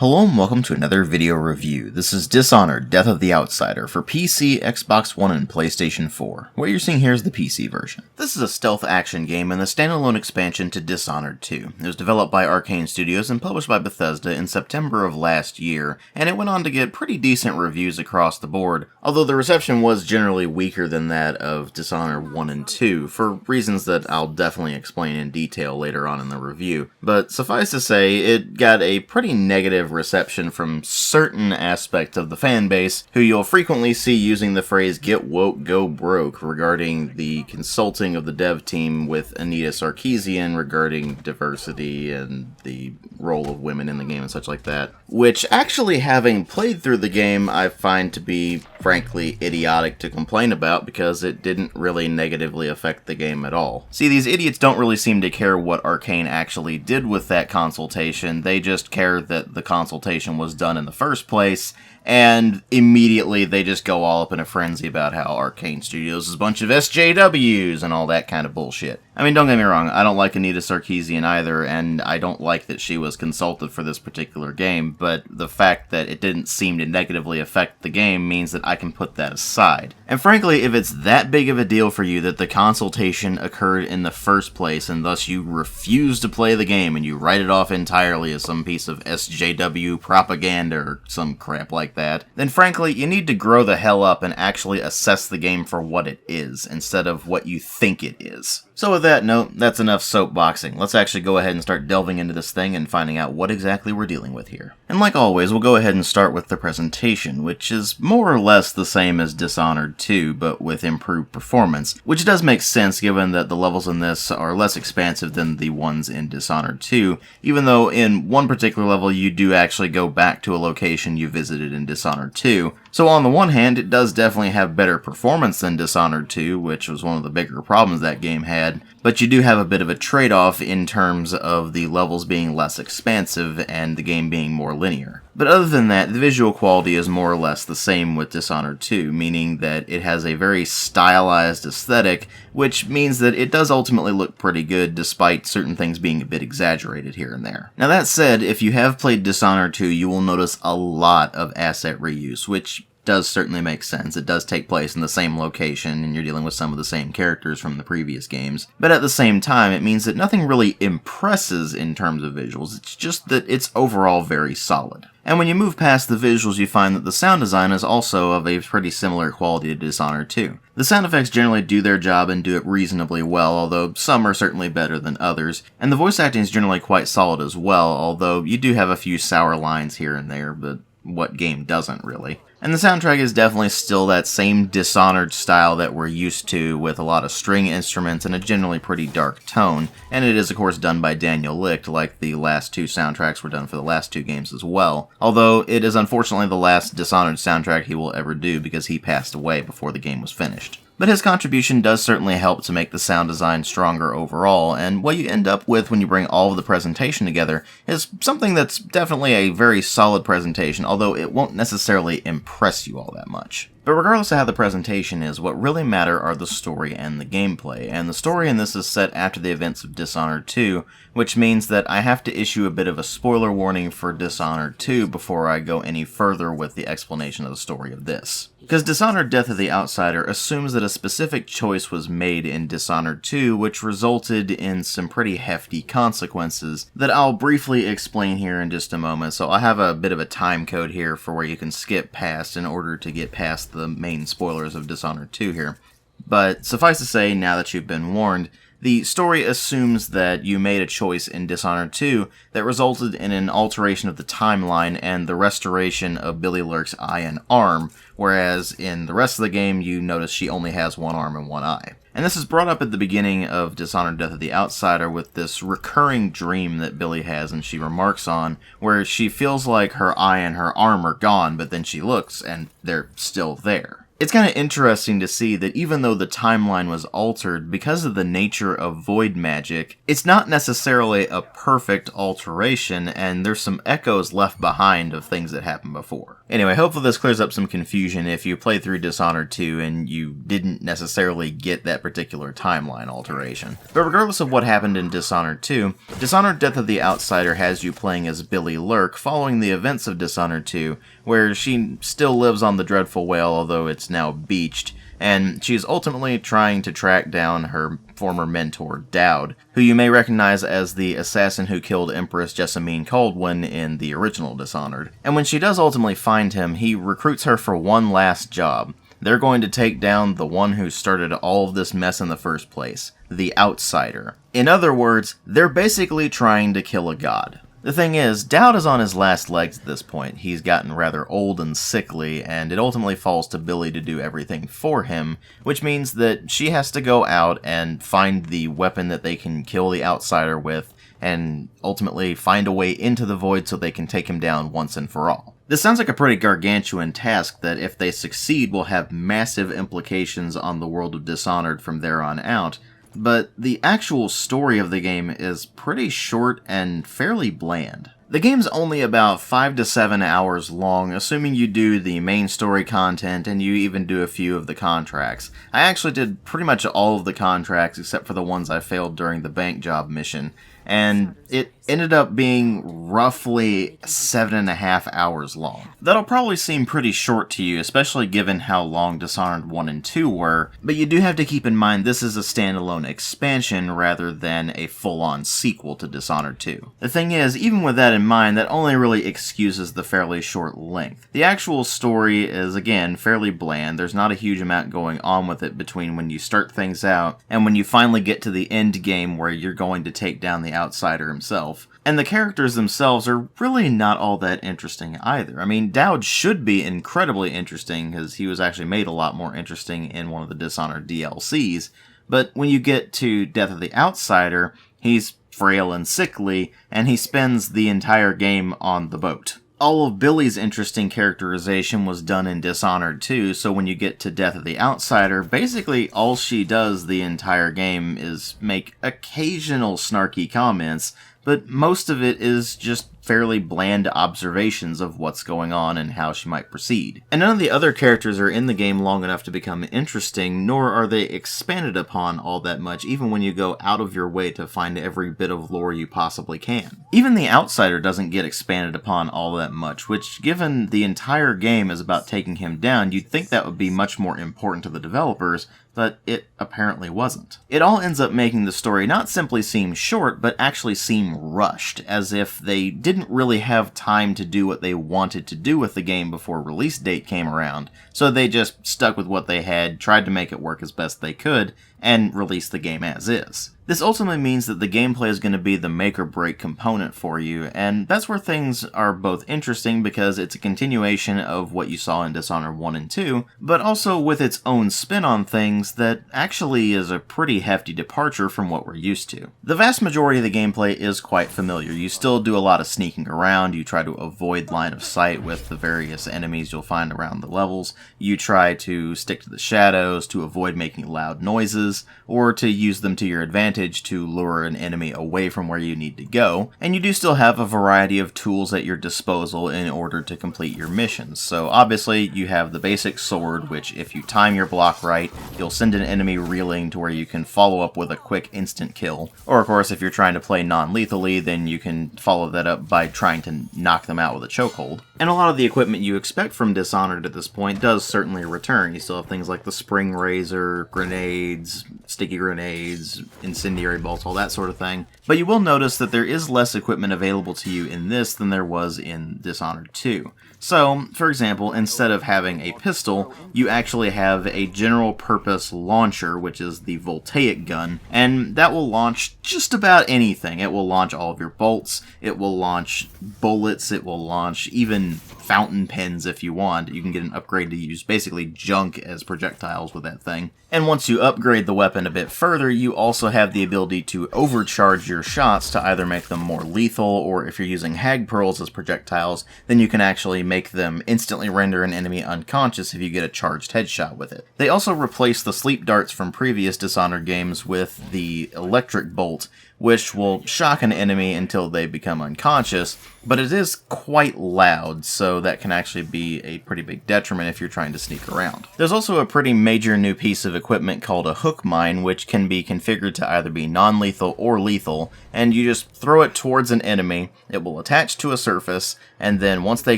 Hello and welcome to another video review. This is Dishonored, Death of the Outsider for PC, Xbox One, and PlayStation 4. What you're seeing here is the PC version. This is a stealth action game and the standalone expansion to Dishonored 2. It was developed by Arcane Studios and published by Bethesda in September of last year, and it went on to get pretty decent reviews across the board, although the reception was generally weaker than that of Dishonored 1 and 2, for reasons that I'll definitely explain in detail later on in the review. But suffice to say, it got a pretty negative reception from certain aspects of the fan base, who you'll frequently see using the phrase "get woke, go broke" regarding the consulting of the dev team with Anita Sarkeesian regarding diversity and the role of women in the game and such like that. Which, actually having played through the game, I find to be, frankly, idiotic to complain about because it didn't really negatively affect the game at all. See, these idiots don't really seem to care what Arcane actually did with that consultation, they just care that the consultation was done in the first place, and immediately they just go all up in a frenzy about how Arcane Studios is a bunch of SJWs and all that kind of bullshit. I mean, don't get me wrong, I don't like Anita Sarkeesian either, and I don't like that she was consulted for this particular game, but the fact that it didn't seem to negatively affect the game means that I can put that aside. And frankly, if it's that big of a deal for you that the consultation occurred in the first place, and thus you refuse to play the game and you write it off entirely as some piece of SJW propaganda or some crap like that, then frankly, you need to grow the hell up and actually assess the game for what it is, instead of what you think it is. So with that note, that's enough soapboxing. Let's actually go ahead and start delving into this thing and finding out what exactly we're dealing with here. And like always, we'll go ahead and start with the presentation, which is more or less the same as Dishonored 2, but with improved performance, which does make sense given that the levels in this are less expansive than the ones in Dishonored 2, even though in one particular level you do actually go back to a location you visited in Dishonored 2. So on the one hand, it does definitely have better performance than Dishonored 2, which was one of the bigger problems that game had, but you do have a bit of a trade-off in terms of the levels being less expansive and the game being more linear. But other than that, the visual quality is more or less the same with Dishonored 2, meaning that it has a very stylized aesthetic, which means that it does ultimately look pretty good despite certain things being a bit exaggerated here and there. Now that said, if you have played Dishonored 2, you will notice a lot of asset reuse, which does certainly make sense. It does take place in the same location, and you're dealing with some of the same characters from the previous games. But at the same time, it means that nothing really impresses in terms of visuals, it's just that it's overall very solid. And when you move past the visuals, you find that the sound design is also of a pretty similar quality to Dishonored 2. The sound effects generally do their job and do it reasonably well, although some are certainly better than others, and the voice acting is generally quite solid as well, although you do have a few sour lines here and there, but what game doesn't really? And the soundtrack is definitely still that same Dishonored style that we're used to, with a lot of string instruments and a generally pretty dark tone, and it is of course done by Daniel Licht, like the last two soundtracks were done for the last two games as well, although it is unfortunately the last Dishonored soundtrack he will ever do because he passed away before the game was finished. But his contribution does certainly help to make the sound design stronger overall, and what you end up with when you bring all of the presentation together is something that's definitely a very solid presentation, although it won't necessarily impress you all that much. But regardless of how the presentation is, what really matter are the story and the gameplay, and the story in this is set after the events of Dishonored 2, which means that I have to issue a bit of a spoiler warning for Dishonored 2 before I go any further with the explanation of the story of this. Because Dishonored Death of the Outsider assumes that a specific choice was made in Dishonored 2 which resulted in some pretty hefty consequences that I'll briefly explain here in just a moment, so I have a bit of a time code here for where you can skip past in order to get past the main spoilers of Dishonored 2 here. But suffice to say, now that you've been warned, the story assumes that you made a choice in Dishonored 2 that resulted in an alteration of the timeline and the restoration of Billy Lurk's eye and arm, whereas in the rest of the game you notice she only has one arm and one eye. And this is brought up at the beginning of Dishonored Death of the Outsider with this recurring dream that Billy has and she remarks on, where she feels like her eye and her arm are gone, but then she looks and they're still there. It's kind of interesting to see that even though the timeline was altered, because of the nature of void magic, it's not necessarily a perfect alteration, and there's some echoes left behind of things that happened before. Anyway, hopefully this clears up some confusion if you played through Dishonored 2 and you didn't necessarily get that particular timeline alteration. But regardless of what happened in Dishonored 2, Dishonored Death of the Outsider has you playing as Billy Lurk following the events of Dishonored 2, where she still lives on the Dreadful Whale, although it's now beached, and she's ultimately trying to track down her former mentor, Dowd, who you may recognize as the assassin who killed Empress Jessamine Caldwin in the original Dishonored. And when she does ultimately find him, he recruits her for one last job. They're going to take down the one who started all of this mess in the first place, the Outsider. In other words, they're basically trying to kill a god. The thing is, Dowd is on his last legs at this point. He's gotten rather old and sickly, and it ultimately falls to Billy to do everything for him, which means that she has to go out and find the weapon that they can kill the Outsider with, and ultimately find a way into the void so they can take him down once and for all. This sounds like a pretty gargantuan task that, if they succeed, will have massive implications on the world of Dishonored from there on out, but the actual story of the game is pretty short and fairly bland. The game's only about 5 to 7 hours long, assuming you do the main story content and you even do a few of the contracts. I actually did pretty much all of the contracts except for the ones I failed during the bank job mission, and it ended up being roughly 7.5 hours long. That'll probably seem pretty short to you, especially given how long Dishonored 1 and 2 were, but you do have to keep in mind this is a standalone expansion rather than a full-on sequel to Dishonored 2. The thing is, even with that in mind, that only really excuses the fairly short length. The actual story is, again, fairly bland. There's not a huge amount going on with it between when you start things out and when you finally get to the end game where you're going to take down the Outsider himself. And the characters themselves are really not all that interesting either. I mean, Dowd should be incredibly interesting, because he was actually made a lot more interesting in one of the Dishonored DLCs, but when you get to Death of the Outsider, he's frail and sickly, and he spends the entire game on the boat. All of Billy's interesting characterization was done in Dishonored 2, so when you get to Death of the Outsider, basically all she does the entire game is make occasional snarky comments, but most of it is just fairly bland observations of what's going on and how she might proceed. And none of the other characters are in the game long enough to become interesting, nor are they expanded upon all that much, even when you go out of your way to find every bit of lore you possibly can. Even the Outsider doesn't get expanded upon all that much, which, given the entire game is about taking him down, you'd think that would be much more important to the developers, but it apparently wasn't. It all ends up making the story not simply seem short, but actually seem rushed, as if they didn't really have time to do what they wanted to do with the game before release date came around, so they just stuck with what they had, tried to make it work as best they could, and released the game as is. This ultimately means that the gameplay is going to be the make-or-break component for you, and that's where things are both interesting because it's a continuation of what you saw in Dishonored 1 and 2, but also with its own spin on things that actually is a pretty hefty departure from what we're used to. The vast majority of the gameplay is quite familiar. You still do a lot of sneaking around, you try to avoid line of sight with the various enemies you'll find around the levels, you try to stick to the shadows to avoid making loud noises, or to use them to your advantage to lure an enemy away from where you need to go, and you do still have a variety of tools at your disposal in order to complete your missions. So obviously you have the basic sword, which if you time your block right, you'll send an enemy reeling to where you can follow up with a quick instant kill. Or of course, if you're trying to play non-lethally, then you can follow that up by trying to knock them out with a chokehold. And a lot of the equipment you expect from Dishonored at this point does certainly return. You still have things like the spring razor, grenades, sticky grenades, incendiary bolts, all that sort of thing. But you will notice that there is less equipment available to you in this than there was in Dishonored 2. So, for example, instead of having a pistol, you actually have a general-purpose launcher, which is the voltaic gun, and that will launch just about anything. It will launch all of your bolts, it will launch bullets, it will launch even fountain pens if you want. You can get an upgrade to use basically junk as projectiles with that thing. And once you upgrade the weapon a bit further, you also have the ability to overcharge your shots to either make them more lethal, or if you're using hag pearls as projectiles, then you can actually make them instantly render an enemy unconscious if you get a charged headshot with it. They also replace the sleep darts from previous Dishonored games with the electric bolt, which will shock an enemy until they become unconscious, but it is quite loud, so that can actually be a pretty big detriment if you're trying to sneak around. There's also a pretty major new piece of equipment called a hook mine, which can be configured to either be non-lethal or lethal, and you just throw it towards an enemy, it will attach to a surface, and then once they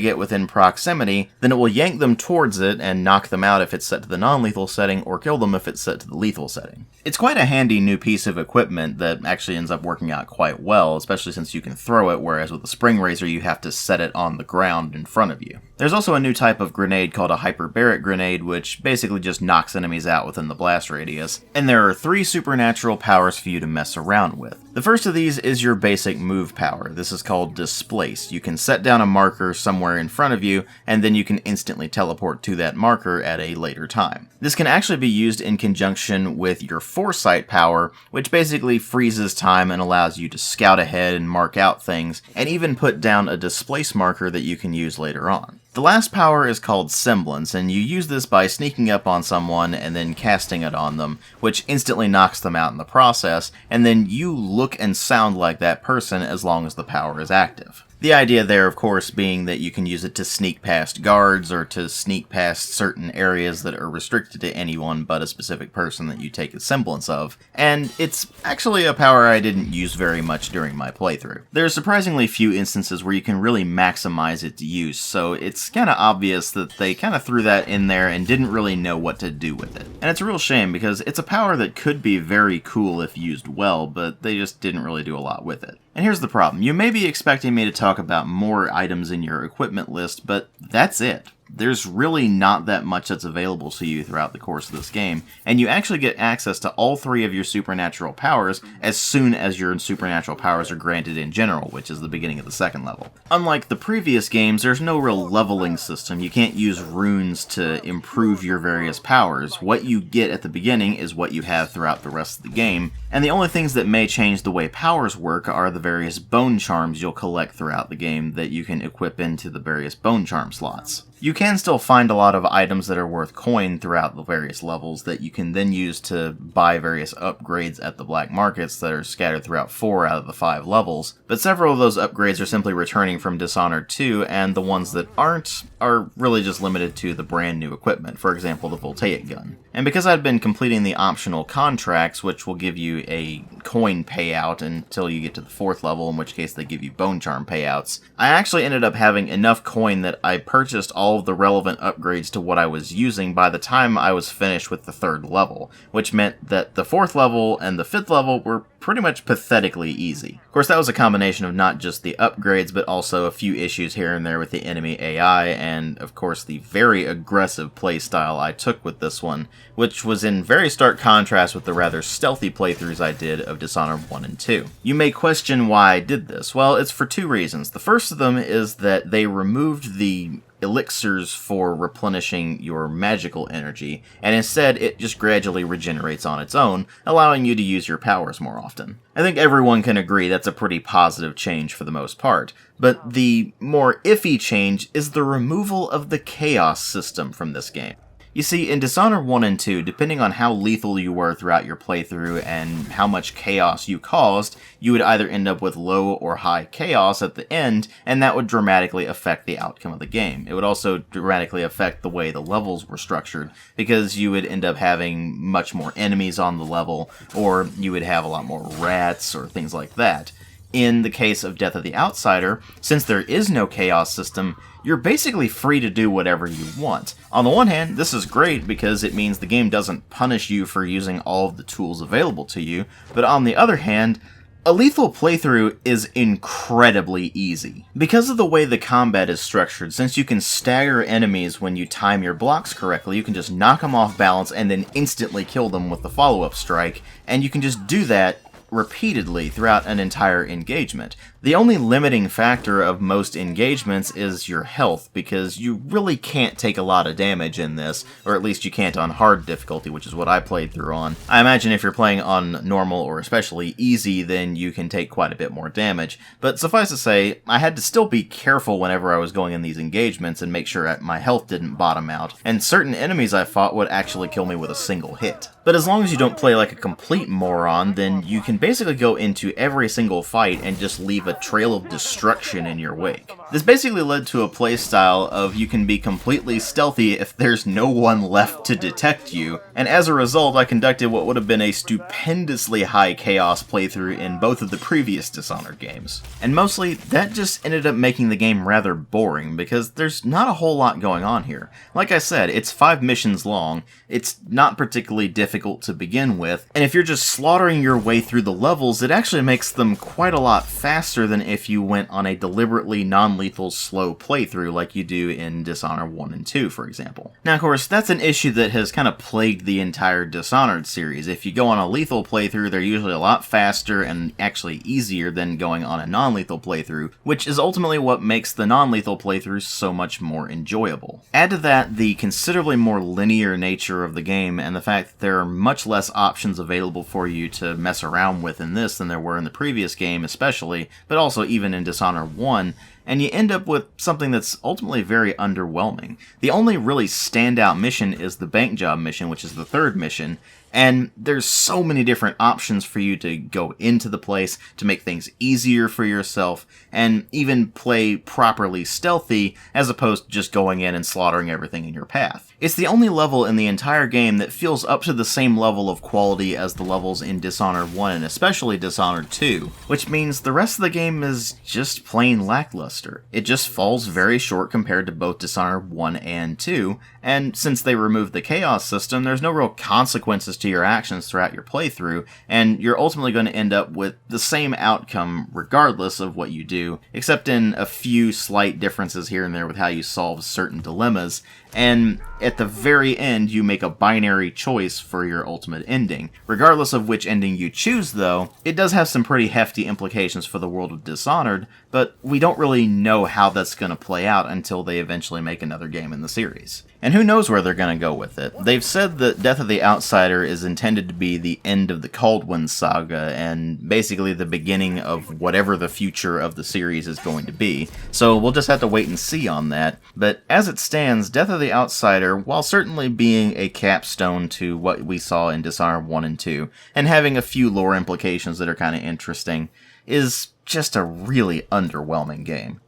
get within proximity, then it will yank them towards it and knock them out if it's set to the non-lethal setting, or kill them if it's set to the lethal setting. It's quite a handy new piece of equipment that actually ends up working out quite well, especially since you can throw it, whereas with a spring razor you have to set it on the ground in front of you. There's also a new type of grenade called a hyperbaric grenade, which basically just knocks enemies out within the blast radius, and there are 3 supernatural powers for you to mess around with. The first of these is your basic move power. This is called Displace. You can set down a marker somewhere in front of you, and then you can instantly teleport to that marker at a later time. This can actually be used in conjunction with your Foresight power, which basically freezes time and allows you to scout ahead and mark out things, and even put down a displace marker that you can use later on. The last power is called Semblance, and you use this by sneaking up on someone and then casting it on them, which instantly knocks them out in the process, and then you look and sound like that person as long as the power is active. The idea there, of course, being that you can use it to sneak past guards or to sneak past certain areas that are restricted to anyone but a specific person that you take a semblance of, and it's actually a power I didn't use very much during my playthrough. There are surprisingly few instances where you can really maximize its use, so it's kinda obvious that they kinda threw that in there and didn't really know what to do with it. And it's a real shame because it's a power that could be very cool if used well, but they just didn't really do a lot with it. And here's the problem. You may be expecting me to talk about more items in your equipment list, but that's it. There's really not that much that's available to you throughout the course of this game, and you actually get access to all 3 of your supernatural powers as soon as your supernatural powers are granted in general, which is the beginning of the second level. Unlike the previous games, there's no real leveling system. You can't use runes to improve your various powers. What you get at the beginning is what you have throughout the rest of the game, and the only things that may change the way powers work are the various bone charms you'll collect throughout the game that you can equip into the various bone charm slots. You can still find a lot of items that are worth coin throughout the various levels that you can then use to buy various upgrades at the black markets that are scattered throughout 4 out of the 5 levels, but several of those upgrades are simply returning from Dishonored 2, and the ones that aren't are really just limited to the brand new equipment, for example the Voltaic gun. And because I'd been completing the optional contracts, which will give you a coin payout until you get to the 4th level, in which case they give you bone charm payouts, I actually ended up having enough coin that I purchased all of the relevant upgrades to what I was using by the time I was finished with the 3rd level, which meant that the 4th level and the 5th level were pretty much pathetically easy. Of course, that was a combination of not just the upgrades, but also a few issues here and there with the enemy AI, and of course the very aggressive playstyle I took with this one, which was in very stark contrast with the rather stealthy playthroughs I did of Dishonored 1 and 2. You may question why I did this. Well, it's for 2 reasons. The first of them is that they removed the elixirs for replenishing your magical energy, and instead it just gradually regenerates on its own, allowing you to use your powers more often. I think everyone can agree that's a pretty positive change for the most part, but the more iffy change is the removal of the chaos system from this game. You see, in Dishonored 1 and 2, depending on how lethal you were throughout your playthrough and how much chaos you caused, you would either end up with low or high chaos at the end, and that would dramatically affect the outcome of the game. It would also dramatically affect the way the levels were structured, because you would end up having much more enemies on the level, or you would have a lot more rats or things like that. In the case of Death of the Outsider, since there is no chaos system, you're basically free to do whatever you want. On the one hand, this is great because it means the game doesn't punish you for using all of the tools available to you, but on the other hand, a lethal playthrough is incredibly easy. Because of the way the combat is structured, since you can stagger enemies when you time your blocks correctly, you can just knock them off balance and then instantly kill them with the follow-up strike, and you can just do that repeatedly throughout an entire engagement. The only limiting factor of most engagements is your health, because you really can't take a lot of damage in this, or at least you can't on hard difficulty, which is what I played through on. I imagine if you're playing on normal or especially easy, then you can take quite a bit more damage, but suffice to say, I had to still be careful whenever I was going in these engagements and make sure my health didn't bottom out, and certain enemies I fought would actually kill me with a single hit. But as long as you don't play like a complete moron, then you can basically go into every single fight and just leave a trail of destruction in your wake. This basically led to a playstyle of you can be completely stealthy if there's no one left to detect you, and as a result I conducted what would have been a stupendously high chaos playthrough in both of the previous Dishonored games. And mostly, that just ended up making the game rather boring, because there's not a whole lot going on here. Like I said, it's 5 missions long, it's not particularly difficult to begin with, and if you're just slaughtering your way through the levels, it actually makes them quite a lot faster than if you went on a deliberately non-lethal slow playthrough like you do in Dishonored 1 and 2, for example. Now, of course, that's an issue that has kind of plagued the entire Dishonored series. If you go on a lethal playthrough, they're usually a lot faster and actually easier than going on a non-lethal playthrough, which is ultimately what makes the non-lethal playthroughs so much more enjoyable. Add to that the considerably more linear nature of the game and the fact that there are much less options available for you to mess around with in this than there were in the previous game especially, but also even in Dishonored 1, and you end up with something that's ultimately very underwhelming. The only really standout mission is the bank job mission, which is the third mission, and there's so many different options for you to go into the place to make things easier for yourself, and even play properly stealthy as opposed to just going in and slaughtering everything in your path. It's the only level in the entire game that feels up to the same level of quality as the levels in Dishonored 1 and especially Dishonored 2, which means the rest of the game is just plain lackluster. It just falls very short compared to both Dishonored 1 and 2, and since they removed the chaos system, there's no real consequences to your actions throughout your playthrough, and you're ultimately going to end up with the same outcome regardless of what you do, except in a few slight differences here and there with how you solve certain dilemmas, and at the very end you make a binary choice for your ultimate ending. Regardless of which ending you choose though, it does have some pretty hefty implications for the world of Dishonored, but we don't really know how that's going to play out until they eventually make another game in the series. And who knows where they're going to go with it. They've said that Death of the Outsider is intended to be the end of the Caldwin saga, and basically the beginning of whatever the future of the series is going to be, so we'll just have to wait and see on that. But as it stands, Death of the Outsider, while certainly being a capstone to what we saw in Dishonored 1 and 2, and having a few lore implications that are kind of interesting, is just a really underwhelming game,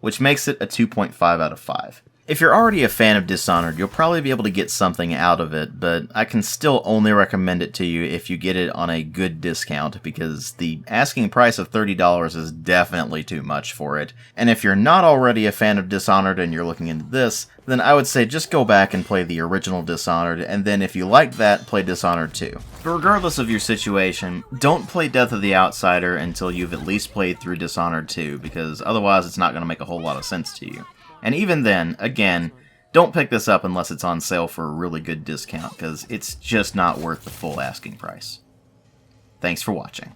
which makes it a 2.5 out of 5. If you're already a fan of Dishonored, you'll probably be able to get something out of it, but I can still only recommend it to you if you get it on a good discount, because the asking price of $30 is definitely too much for it. And if you're not already a fan of Dishonored and you're looking into this, then I would say just go back and play the original Dishonored, and then if you like that, play Dishonored 2. But regardless of your situation, don't play Death of the Outsider until you've at least played through Dishonored 2, because otherwise it's not going to make a whole lot of sense to you. And even then, again, don't pick this up unless it's on sale for a really good discount, because it's just not worth the full asking price. Thanks for watching.